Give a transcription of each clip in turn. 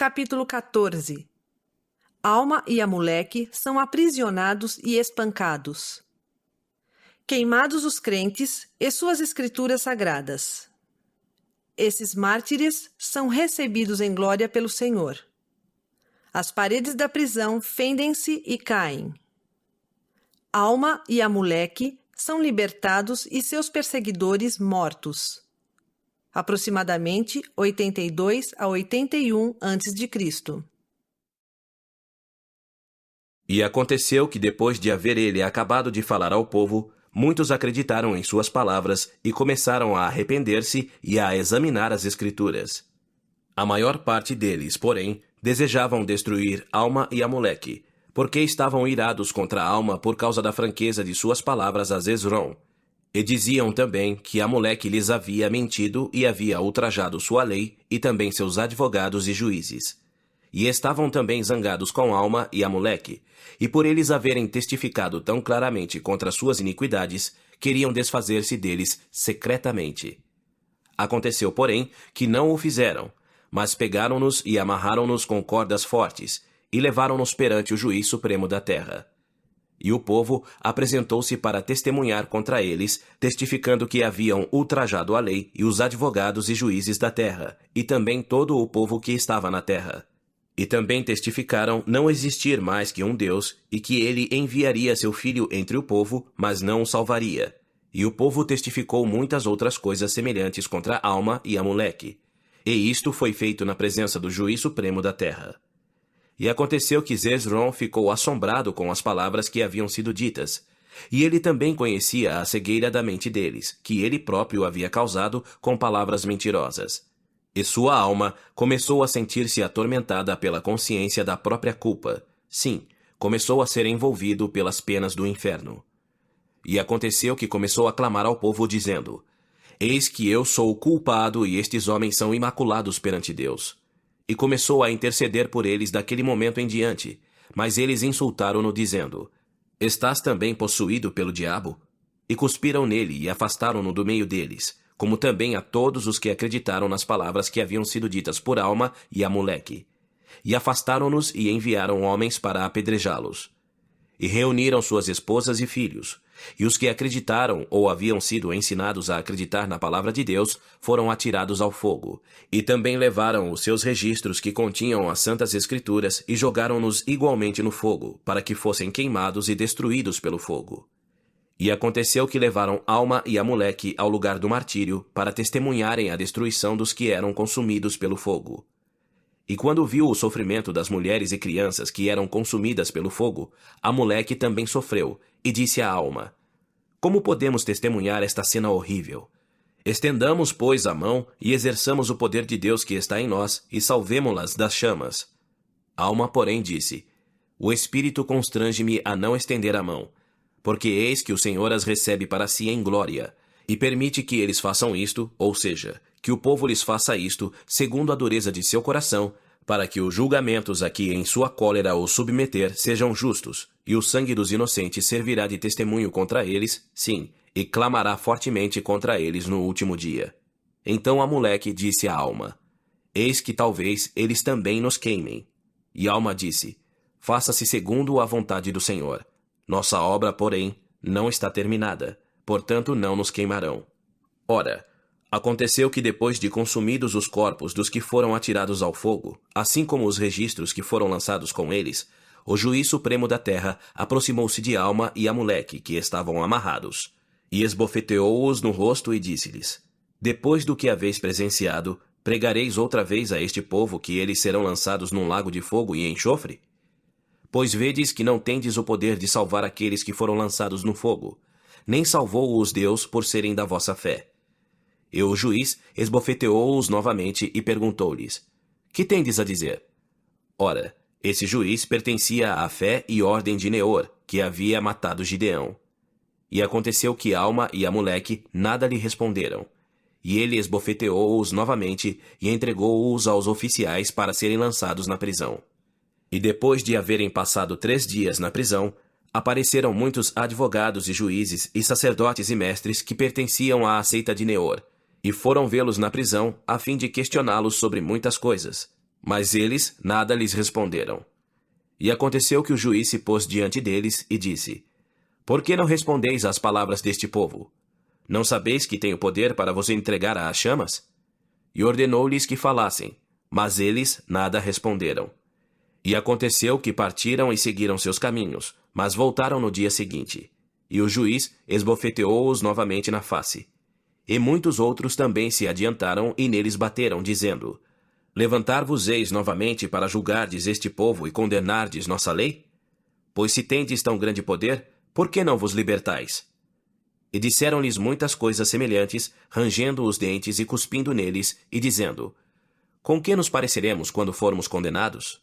Capítulo 14. Alma e Amuleque são aprisionados e espancados. Queimados os crentes e suas escrituras sagradas. Esses mártires são recebidos em glória pelo Senhor. As paredes da prisão fendem-se e caem. Alma e Amuleque são libertados e seus perseguidores mortos. Aproximadamente 82 a 81 a.C. E aconteceu que depois de haver ele acabado de falar ao povo, muitos acreditaram em suas palavras e começaram a arrepender-se e a examinar as Escrituras. A maior parte deles, porém, desejavam destruir Alma e Amuleque, porque estavam irados contra Alma por causa da franqueza de suas palavras a Zesrom. E diziam também que Amuleque lhes havia mentido e havia ultrajado sua lei e também seus advogados e juízes. E estavam também zangados com Alma e Amuleque, e por eles haverem testificado tão claramente contra suas iniquidades, queriam desfazer-se deles secretamente. Aconteceu, porém, que não o fizeram, mas pegaram-nos e amarraram-nos com cordas fortes, e levaram-nos perante o juiz supremo da terra. E o povo apresentou-se para testemunhar contra eles, testificando que haviam ultrajado a lei e os advogados e juízes da terra, e também todo o povo que estava na terra. E também testificaram não existir mais que um Deus, e que ele enviaria seu filho entre o povo, mas não o salvaria. E o povo testificou muitas outras coisas semelhantes contra Alma e Amuleque. E isto foi feito na presença do juiz supremo da terra. E aconteceu que Zesrom ficou assombrado com as palavras que haviam sido ditas. E ele também conhecia a cegueira da mente deles, que ele próprio havia causado com palavras mentirosas. E sua alma começou a sentir-se atormentada pela consciência da própria culpa. Sim, começou a ser envolvido pelas penas do inferno. E aconteceu que começou a clamar ao povo, dizendo: Eis que eu sou o culpado e estes homens são imaculados perante Deus. E começou a interceder por eles daquele momento em diante, mas eles insultaram-no, dizendo: Estás também possuído pelo diabo? E cuspiram nele e afastaram-no do meio deles, como também a todos os que acreditaram nas palavras que haviam sido ditas por Alma e Amuleque. E afastaram-nos e enviaram homens para apedrejá-los. E reuniram suas esposas e filhos, e os que acreditaram ou haviam sido ensinados a acreditar na palavra de Deus foram atirados ao fogo, e também levaram os seus registros que continham as santas escrituras e jogaram-nos igualmente no fogo, para que fossem queimados e destruídos pelo fogo. E aconteceu que levaram Alma e Amuleque ao lugar do martírio para testemunharem a destruição dos que eram consumidos pelo fogo. E quando viu o sofrimento das mulheres e crianças que eram consumidas pelo fogo, Amuleque também sofreu, e disse à Alma: Como podemos testemunhar esta cena horrível? Estendamos, pois, a mão e exerçamos o poder de Deus que está em nós, e salvemo-las das chamas. Alma, porém, disse: O Espírito constrange-me a não estender a mão, porque eis que o Senhor as recebe para si em glória, e permite que eles façam isto, ou seja, que o povo lhes faça isto, segundo a dureza de seu coração, para que os julgamentos a que em sua cólera os submeter sejam justos, e o sangue dos inocentes servirá de testemunho contra eles, sim, e clamará fortemente contra eles no último dia. Então Amuleque disse à Alma: Eis que talvez eles também nos queimem. E Alma disse: Faça-se segundo a vontade do Senhor. Nossa obra, porém, não está terminada, portanto não nos queimarão. Ora, aconteceu que depois de consumidos os corpos dos que foram atirados ao fogo, assim como os registros que foram lançados com eles, o juiz supremo da terra aproximou-se de Alma e Amuleque, que estavam amarrados, e esbofeteou-os no rosto e disse-lhes: Depois do que haveis presenciado, pregareis outra vez a este povo que eles serão lançados num lago de fogo e enxofre? Pois vedes que não tendes o poder de salvar aqueles que foram lançados no fogo, nem salvou-os Deus por serem da vossa fé. E o juiz esbofeteou-os novamente e perguntou-lhes: Que tendes a dizer? Ora, esse juiz pertencia à fé e ordem de Neor, que havia matado Gideão. E aconteceu que Alma e Amuleque nada lhe responderam. E ele esbofeteou-os novamente e entregou-os aos oficiais para serem lançados na prisão. E depois de haverem passado 3 dias na prisão, apareceram muitos advogados e juízes e sacerdotes e mestres que pertenciam à seita de Neor, e foram vê-los na prisão a fim de questioná-los sobre muitas coisas. Mas eles nada lhes responderam. E aconteceu que o juiz se pôs diante deles e disse: Por que não respondeis às palavras deste povo? Não sabeis que tenho poder para vos entregar às chamas? E ordenou-lhes que falassem, mas eles nada responderam. E aconteceu que partiram e seguiram seus caminhos, mas voltaram no dia seguinte. E o juiz esbofeteou-os novamente na face. E muitos outros também se adiantaram e neles bateram, dizendo: Levantar-vos-eis novamente para julgardes este povo e condenardes nossa lei? Pois se tendes tão grande poder, por que não vos libertais? E disseram-lhes muitas coisas semelhantes, rangendo os dentes e cuspindo neles, e dizendo: Com que nos pareceremos quando formos condenados?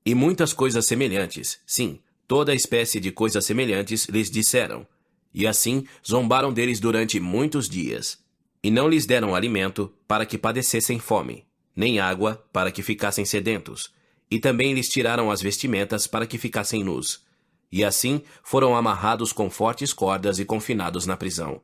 E muitas coisas semelhantes, sim, toda espécie de coisas semelhantes lhes disseram. E assim zombaram deles durante muitos dias. E não lhes deram alimento para que padecessem fome, nem água para que ficassem sedentos. E também lhes tiraram as vestimentas para que ficassem nus. E assim foram amarrados com fortes cordas e confinados na prisão.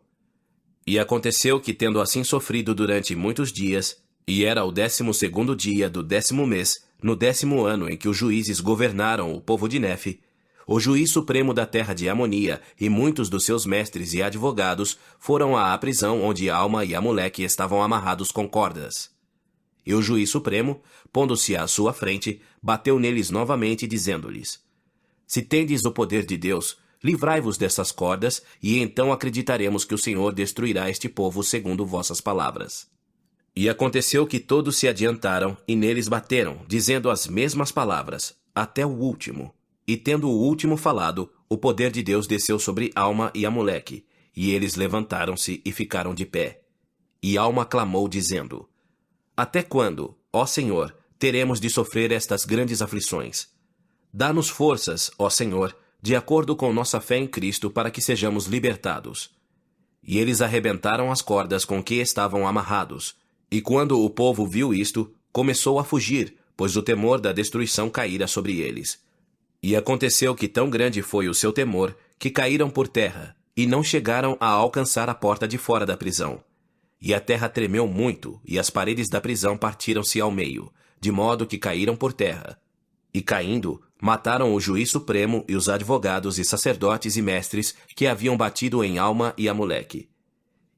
E aconteceu que, tendo assim sofrido durante muitos dias, e era o 12º dia do 10º mês, no 10º ano em que os juízes governaram o povo de Nefe, o juiz supremo da terra de Amonia e muitos dos seus mestres e advogados foram à prisão onde Alma e Amoleque estavam amarrados com cordas. E o juiz supremo, pondo-se à sua frente, bateu neles novamente, dizendo-lhes: Se tendes o poder de Deus, livrai-vos dessas cordas, e então acreditaremos que o Senhor destruirá este povo segundo vossas palavras. E aconteceu que todos se adiantaram e neles bateram, dizendo as mesmas palavras, até o último. E tendo o último falado, o poder de Deus desceu sobre Alma e Amoleque, e eles levantaram-se e ficaram de pé. E Alma clamou, dizendo: Até quando, ó Senhor, teremos de sofrer estas grandes aflições? Dá-nos forças, ó Senhor, de acordo com nossa fé em Cristo, para que sejamos libertados. E eles arrebentaram as cordas com que estavam amarrados. E quando o povo viu isto, começou a fugir, pois o temor da destruição caíra sobre eles. E aconteceu que tão grande foi o seu temor, que caíram por terra, e não chegaram a alcançar a porta de fora da prisão. E a terra tremeu muito, e as paredes da prisão partiram-se ao meio, de modo que caíram por terra. E caindo, mataram o juiz supremo e os advogados e sacerdotes e mestres que haviam batido em Alma e Amoleque.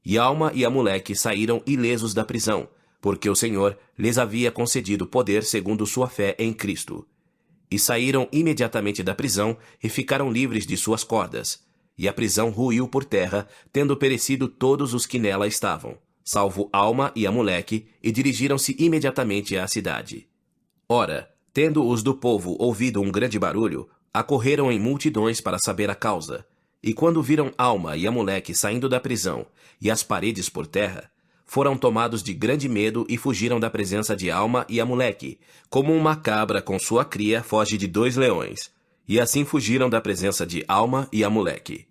E Alma e Amoleque saíram ilesos da prisão, porque o Senhor lhes havia concedido poder segundo sua fé em Cristo. E saíram imediatamente da prisão e ficaram livres de suas cordas. E a prisão ruiu por terra, tendo perecido todos os que nela estavam, salvo Alma e Amoleque, e dirigiram-se imediatamente à cidade. Ora, tendo os do povo ouvido um grande barulho, acorreram em multidões para saber a causa. E quando viram Alma e Amoleque saindo da prisão, e as paredes por terra, foram tomados de grande medo e fugiram da presença de Alma e Amoleque, como uma cabra com sua cria foge de 2 leões. E assim fugiram da presença de Alma e Amoleque.